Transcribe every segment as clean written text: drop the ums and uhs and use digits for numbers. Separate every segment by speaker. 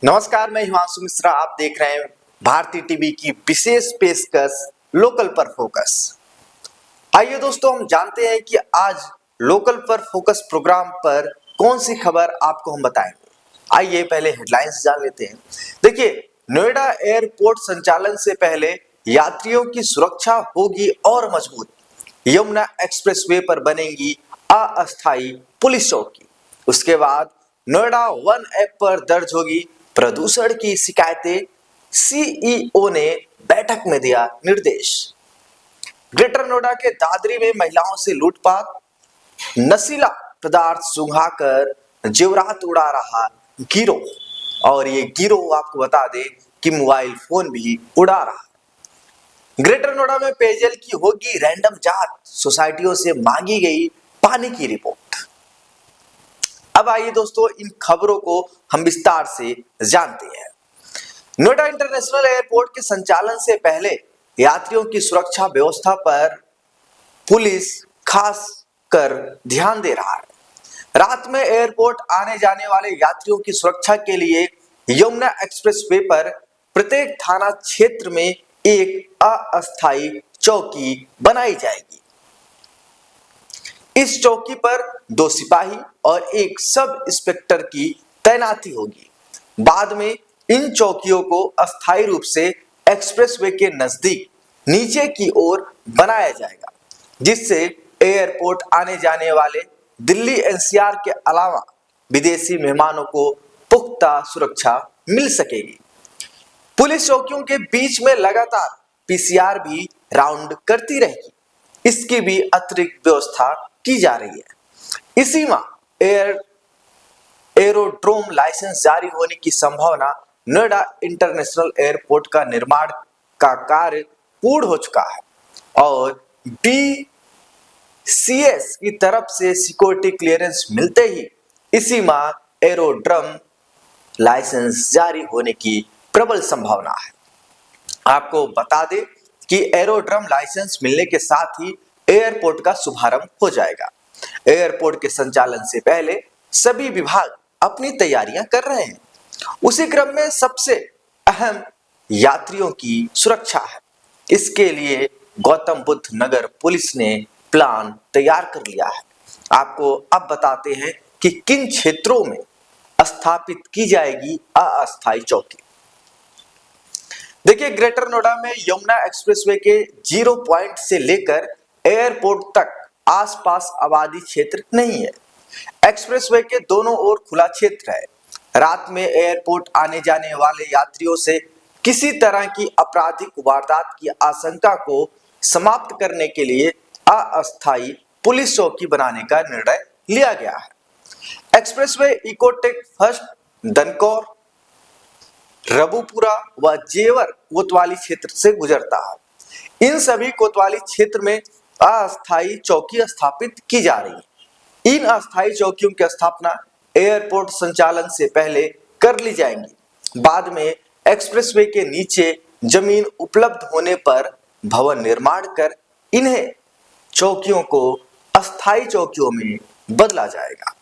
Speaker 1: नमस्कार, मैं हिमांशु मिश्रा। आप देख रहे हैं भारती टीवी की विशेष पेशकश लोकल पर फोकस। आइए दोस्तों, हम जानते हैं कि आज लोकल पर फोकस प्रोग्राम पर कौन सी खबर आपको हम बताएंगे। आइए पहले हेडलाइंस जान लेते हैं। देखिए, नोएडा एयरपोर्ट संचालन से पहले यात्रियों की सुरक्षा होगी और मजबूत। यमुना एक्सप्रेसवे पर बनेगी अस्थायी पुलिस चौकी। उसके बाद नोएडा वन ऐप पर दर्ज होगी प्रदूषण की शिकायतें। सीईओ ने बैठक में दिया निर्देश। ग्रेटर नोएडा के दादरी में महिलाओं से लूटपाट, नशीला पदार्थ सुंघाकर जेवरात उड़ा रहा गिरोह। और ये गिरोह आपको बता दे कि मोबाइल फोन भी उड़ा रहा। ग्रेटर नोएडा में पेयजल की होगी रैंडम जांच, सोसाइटियों से मांगी गई पानी की रिपोर्ट। अब आइए दोस्तों, इन खबरों को हम विस्तार से जानते हैं। नोएडा इंटरनेशनल एयरपोर्ट के संचालन से पहले यात्रियों की सुरक्षा व्यवस्था पर पुलिस खास कर ध्यान दे रहा है। रात में एयरपोर्ट आने जाने वाले यात्रियों की सुरक्षा के लिए यमुना एक्सप्रेसवे पर प्रत्येक थाना क्षेत्र में एक अस्थायी चौकी बनाई जाएगी। इस चौकी पर 2 सिपाही और एक सब इंस्पेक्टर की तैनाती होगी। बाद में इन चौकियों को अस्थायी रूप से एक्सप्रेसवे के नजदीक नीचे की ओर बनाया जाएगा, जिससे एयरपोर्ट आने जाने वाले दिल्ली एनसीआर के अलावा विदेशी मेहमानों को पुख्ता सुरक्षा मिल सकेगी। पुलिस चौकियों के बीच में लगातार पीसीआर भी राउंड करती रहेगी। इसकी भी अतिरिक्त व्यवस्था की जा रही है। इसी माह एरोड्रोम लाइसेंस जारी होने की संभावना। नोएडा इंटरनेशनल एयरपोर्ट का निर्माण का कार्य पूर्ण हो चुका है और बीसीएस की तरफ से सिक्योरिटी क्लियरेंस मिलते ही इसी माह एरोड्रोम लाइसेंस जारी होने की प्रबल संभावना है। आपको बता दें कि एरोड्रोम लाइसेंस मिलने के साथ ही एयरपोर्ट का शुभारंभ हो जाएगा। एयरपोर्ट के संचालन से पहले सभी विभाग अपनी तैयारियां कर रहे हैं। उसी क्रम में सबसे अहम यात्रियों की सुरक्षा है। इसके लिए गौतम बुद्ध नगर पुलिस ने प्लान तैयार कर लिया है। आपको अब बताते हैं कि किन क्षेत्रों में स्थापित की जाएगी अस्थायी चौकी। देखिए, ग्रेटर नोएडा में यमुना एक्सप्रेसवे के 0 पॉइंट से लेकर एयरपोर्ट तक आसपास आबादी क्षेत्र नहीं है। एक्सप्रेसवे के दोनों ओर खुला क्षेत्र है। रात में एयरपोर्ट आने जाने वाले यात्रियों से किसी तरह की आपराधिक वारदात की आशंका को समाप्त करने के लिए अस्थायी पुलिस चौकी बनाने का निर्णय लिया गया है। Expressway Ecotech first, Dankaur, Rabupura व जेवर कोतवाली क्षेत्र से गुजरता है। इन सभी कोतवाली क्षेत्र में अस्थायी चौकी स्थापित की जा रही है। इन अस्थायी चौकियों की स्थापना एयरपोर्ट संचालन से पहले कर ली जाएंगी। बाद में एक्सप्रेसवे के नीचे जमीन उपलब्ध होने पर भवन निर्माण कर इन्हें चौकियों को अस्थायी चौकियों में बदला जाएगा।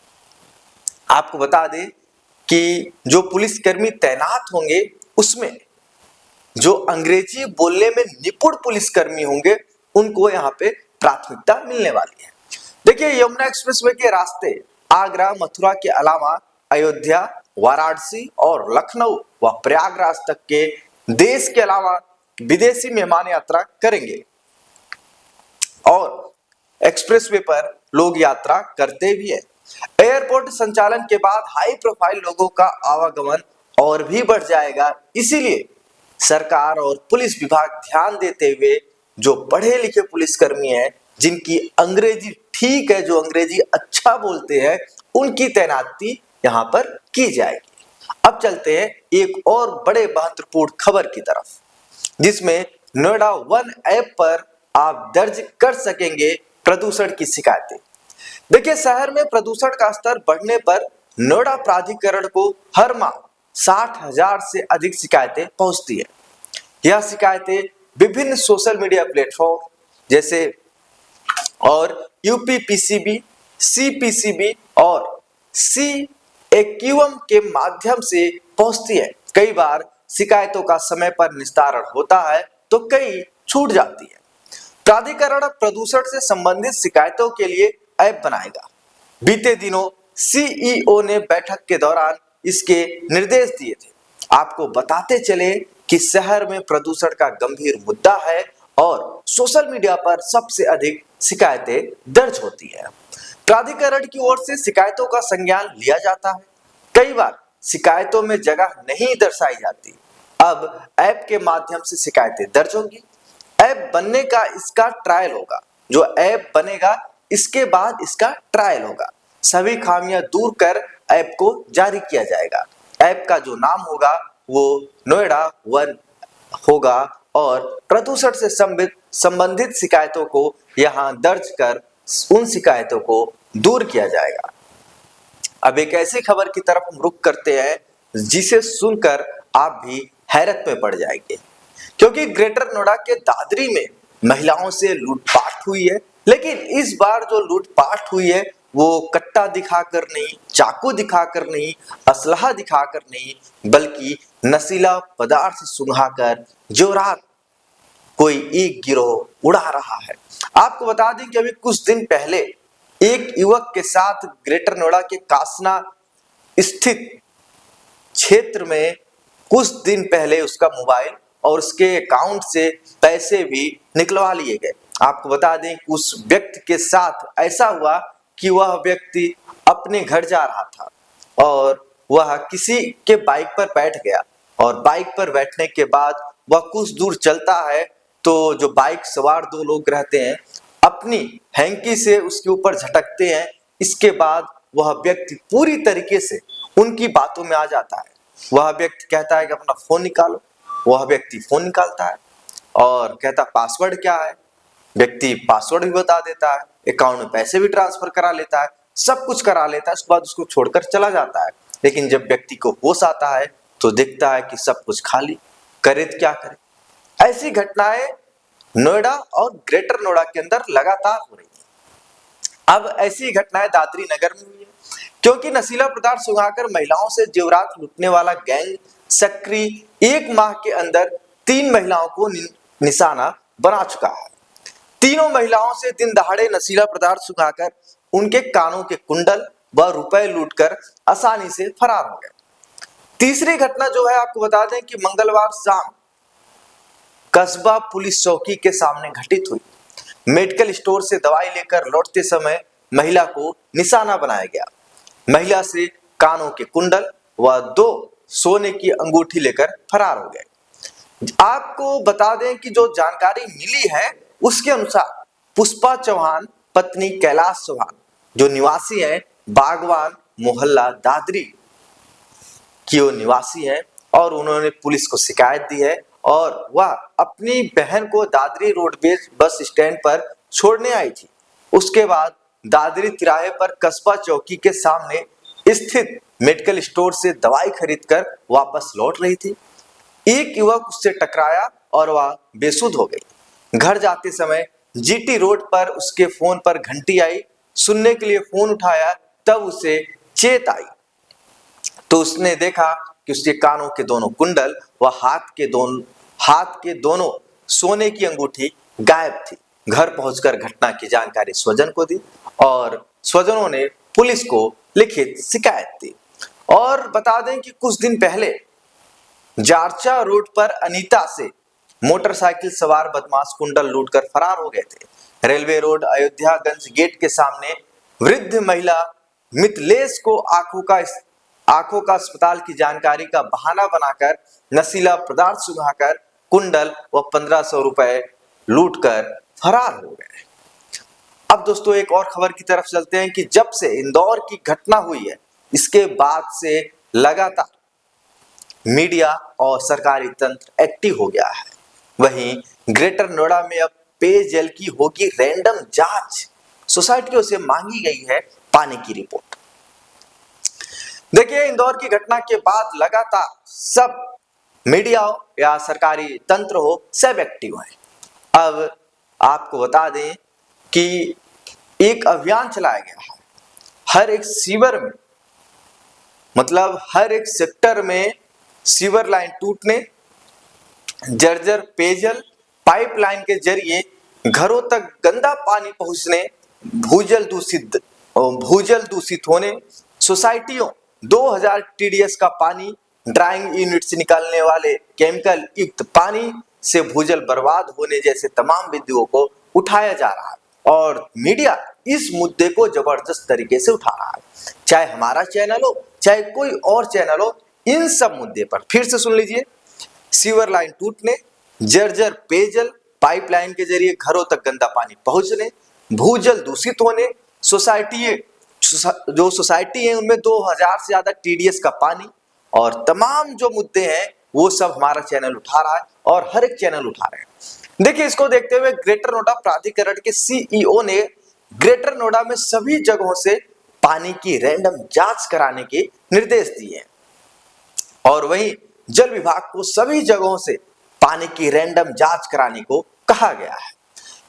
Speaker 1: आपको बता दें कि जो पुलिसकर्मी तैनात होंगे उसमें जो अंग्रेजी बोलने में निपुण पुलिसकर्मी होंगे उनको यहाँ पे प्राथमिकता मिलने वाली है। देखिए, यमुना एक्सप्रेसवे के रास्ते आगरा, मथुरा के अलावा अयोध्या, वाराणसी और लखनऊ व प्रयागराज तक के देश के अलावा विदेशी मेहमान यात्रा करेंगे और एक्सप्रेसवे पर लोग यात्रा करते भी हैं। एयरपोर्ट संचालन के बाद हाई प्रोफाइल लोगों का आवागमन और भी बढ़ जाएगा। इसीलिए सरकार और पुलिस विभाग ध्यान देते हुए जो पढ़े लिखे पुलिसकर्मी हैं, जिनकी अंग्रेजी ठीक है, जो अंग्रेजी अच्छा बोलते हैं, उनकी तैनाती यहां पर की जाएगी। अब चलते हैं एक और बड़े महत्वपूर्ण खबर की तरफ, जिसमें नोएडा वन ऐप पर आप दर्ज कर सकेंगे प्रदूषण की शिकायतें। देखिए, शहर में प्रदूषण का स्तर बढ़ने पर नोएडा प्राधिकरण को हर माह 60,000 से अधिक शिकायतें पहुंचती है। यह शिकायतें विभिन्न सोशल मीडिया प्लेटफॉर्म जैसे और यूपीपीसीबी, सीपीसीबी और सीएक्यूएम के माध्यम से पहुंचती है। कई बार शिकायतों का समय पर निस्तारण होता है तो कई छूट जाती है। प्राधिकरण प्रदूषण से संबंधित शिकायतों के लिए ऐप बनाएगा। बीते दिनों सीईओ ने बैठक के दौरान इसके निर्देश दिए थे। आपको बताते चले कि शहर में प्रदूषण का गंभीर मुद्दा है और सोशल मीडिया पर सबसे अधिक शिकायतें दर्ज होती है। प्राधिकरण की ओर से शिकायतों का संज्ञान लिया जाता है। कई बार शिकायतों में जगह नहीं दर्शाई जाती। अब ऐप के माध्यम से शिकायतें दर्ज होंगी। ऐप बनने का इसका ट्रायल होगा। जो ऐप बनेगा इसके बाद इसका ट्रायल होगा। सभी खामियां दूर कर ऐप को जारी किया जाएगा। ऐप का जो नाम होगा वो नोएडा वन होगा और प्रदूषण से संबंधित शिकायतों को यहां दर्ज कर उन शिकायतों को दूर किया जाएगा। अब एक ऐसी खबर की तरफ हम रुख करते हैं जिसे सुनकर आप भी हैरत में पड़ जाएंगे, क्योंकि ग्रेटर नोएडा के दादरी में महिलाओं से लूटपाट हुई है। लेकिन इस बार जो लूटपाट हुई है वो कट्टा दिखाकर नहीं, चाकू दिखाकर नहीं, असलहा दिखाकर नहीं, बल्कि नशीला पदार्थ सुंघाकर जेवरात कोई एक गिरोह उड़ा रहा है। आपको बता दें कि अभी कुछ दिन पहले एक युवक के साथ ग्रेटर नोएडा के कासना स्थित क्षेत्र में कुछ दिन पहले उसका मोबाइल और उसके अकाउंट से पैसे भी निकलवा लिए गए। आपको बता दें कि उस व्यक्ति के साथ ऐसा हुआ कि वह व्यक्ति अपने घर जा रहा था और वह किसी के बाइक पर बैठ गया और बाइक पर बैठने के बाद वह कुछ दूर चलता है तो जो बाइक सवार दो लोग रहते हैं अपनी हैंकी से उसके ऊपर झटकते हैं। इसके बाद वह व्यक्ति पूरी तरीके से उनकी बातों में आ जाता है। वह व्यक्ति कहता है कि अपना फोन निकालो। वह व्यक्ति फोन निकालता है और कहता पासवर्ड क्या है। व्यक्ति पासवर्ड भी बता देता है, अकाउंट में पैसे भी ट्रांसफर करा लेता है, सब कुछ करा लेता है। उसके बाद उसको छोड़कर चला जाता है। लेकिन जब व्यक्ति को होश आता है तो देखता है कि सब कुछ खाली। करे तो क्या करे। ऐसी घटनाएं नोएडा और ग्रेटर नोएडा के अंदर लगातार हो रही है। अब ऐसी घटनाएं दादरी नगर में हुई है, क्योंकि नशीला पदार्थ सुंघाकर महिलाओं से जेवरात लूटने वाला गैंग सक्रिय एक माह के अंदर 3 महिलाओं को निशाना बना चुका है। तीनों महिलाओं से दिन दहाड़े नशीला पदार्थ सुंघाकर उनके कानों के कुंडल व रुपए लूटकर आसानी से फरार हो गए। तीसरी घटना जो है आपको बता दें कि मंगलवार शाम कस्बा पुलिस चौकी के सामने घटित हुई। मेडिकल स्टोर से दवाई लेकर लौटते समय महिला को निशाना बनाया गया। महिला से कानों के कुंडल व 2 सोने की अंगूठी लेकर फरार हो गए। आपको बता दें कि जो जानकारी मिली है उसके अनुसार पुष्पा चौहान पत्नी कैलाश चौहान जो निवासी है बागवान मोहल्ला दादरी की वो निवासी है और उन्होंने पुलिस को शिकायत दी है और वह अपनी बहन को दादरी रोडवेज बस स्टैंड पर छोड़ने आई थी। उसके बाद दादरी तिराहे पर कस्बा चौकी के सामने स्थित मेडिकल स्टोर से दवाई खरीदकर वापस लौट रही थी। एक युवक उससे टकराया और वह बेसुध हो गई। घर जाते समय जीटी रोड पर उसके फोन पर घंटी आई। सुनने के लिए फोन उठाया तब उसे चेत आई तो उसने देखा कि उसके कानों के दोनों कुंडल व हाथ के दोनों सोने की अंगूठी गायब थी। घर पहुंचकर घटना की जानकारी स्वजन को दी और स्वजनों ने पुलिस को लिखित शिकायत दी। और बता दें कि कुछ दिन पहले जारचा रोड पर अनीता से मोटरसाइकिल सवार बदमाश कुंडल लूटकर फरार हो गए थे। रेलवे रोड अयोध्यागंज गेट के सामने वृद्ध महिला मितलेश को आंखों का अस्पताल की जानकारी का बहाना बनाकर नशीला पदार्थ सुंघाकर कुंडल व 1500 रुपए लूटकर फरार हो गए। अब दोस्तों एक और खबर की तरफ चलते हैं कि जब से इंदौर की घटना हुई है इसके बाद से लगातार मीडिया और सरकारी तंत्र एक्टिव हो गया है। वहीं ग्रेटर नोएडा में अब पेयजल की होगी रैंडम जांच। सोसाइटियों से मांगी गई है पानी की रिपोर्ट। देखिए इंदौर की घटना के बाद लगातार सब मीडिया हो या सरकारी तंत्र हो सब एक्टिव है। अब आपको बता दें कि एक अभियान चलाया गया है हर एक सीवर में, मतलब हर एक सेक्टर में सीवर लाइन टूटने, जर्जर पेयजल पाइपलाइन के जरिए घरों तक गंदा पानी पहुंचने, भूजल दूषित होने, सोसाइटियों 2000 टीडीएस का पानी, ड्राइंग यूनिट से निकालने वाले केमिकल युक्त पानी से भूजल बर्बाद होने जैसे तमाम बिंदुओं को उठाया जा रहा है और मीडिया इस मुद्दे को जबरदस्त तरीके से उठा रहा है। चाहे हमारा चैनल हो, चाहे कोई और चैनल हो, इन सब मुद्दे पर फिर से सुन लीजिए। सीवर लाइन टूटने, जर्जर पेयजल पाइपलाइन के जरिए घरों तक गंदा पानी पहुंचने, भूजल दूषित होने, सोसाइटी है उनमें 2000 से ज्यादा टीडीएस का पानी और तमाम जो मुद्दे हैं वो सब हमारा चैनल उठा रहा है और हर एक चैनल उठा रहे हैं। देखिए, इसको देखते हुए ग्रेटर नोएडा प्राधिकरण के सीईओ ने ग्रेटर नोएडा में सभी जगहों से पानी की रैंडम जांच कराने के निर्देश दिए हैं और वहीं जल विभाग को सभी जगहों से पानी की रैंडम जांच कराने को कहा गया है।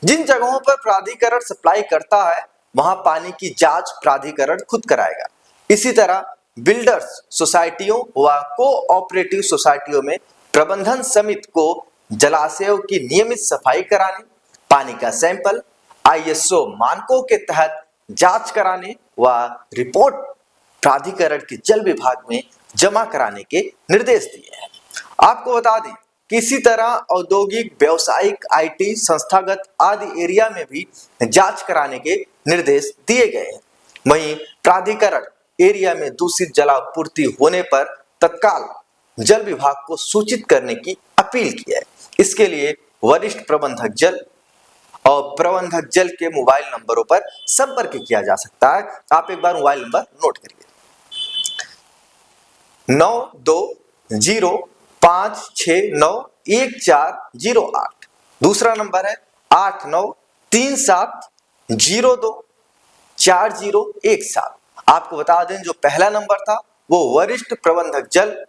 Speaker 1: जिन जगहों पर प्राधिकरण सप्लाई करता है वहां पानी की जांच प्राधिकरण खुद कराएगा। इसी तरह बिल्डर्स सोसाइटियों व कोऑपरेटिव सोसाइटियों में प्रबंधन समिति को जलाशयों की नियमित सफाई कराने, पानी का सैंपल आईएसओ मानकों के तहत जांच कराने व रिपोर्ट प्राधिकरण के जल विभाग में जमा कराने के निर्देश दिए हैं। आपको बता दें कि इसी तरह औद्योगिक, व्यावसायिक, आईटी, संस्थागत आदि एरिया में भी जांच कराने के निर्देश दिए गए हैं। वहीं प्राधिकरण एरिया में दूषित जलापूर्ति होने पर तत्काल जल विभाग को सूचित करने की अपील की है। इसके लिए वरिष्ठ प्रबंधक जल और प्रबंधक जल के मोबाइल नंबरों पर संपर्क किया जा सकता है। आप एक बार मोबाइल नंबर नोट करिए, 9205691408। दूसरा नंबर है 8937024017। आपको बता दें जो पहला नंबर था वो वरिष्ठ प्रबंधक जल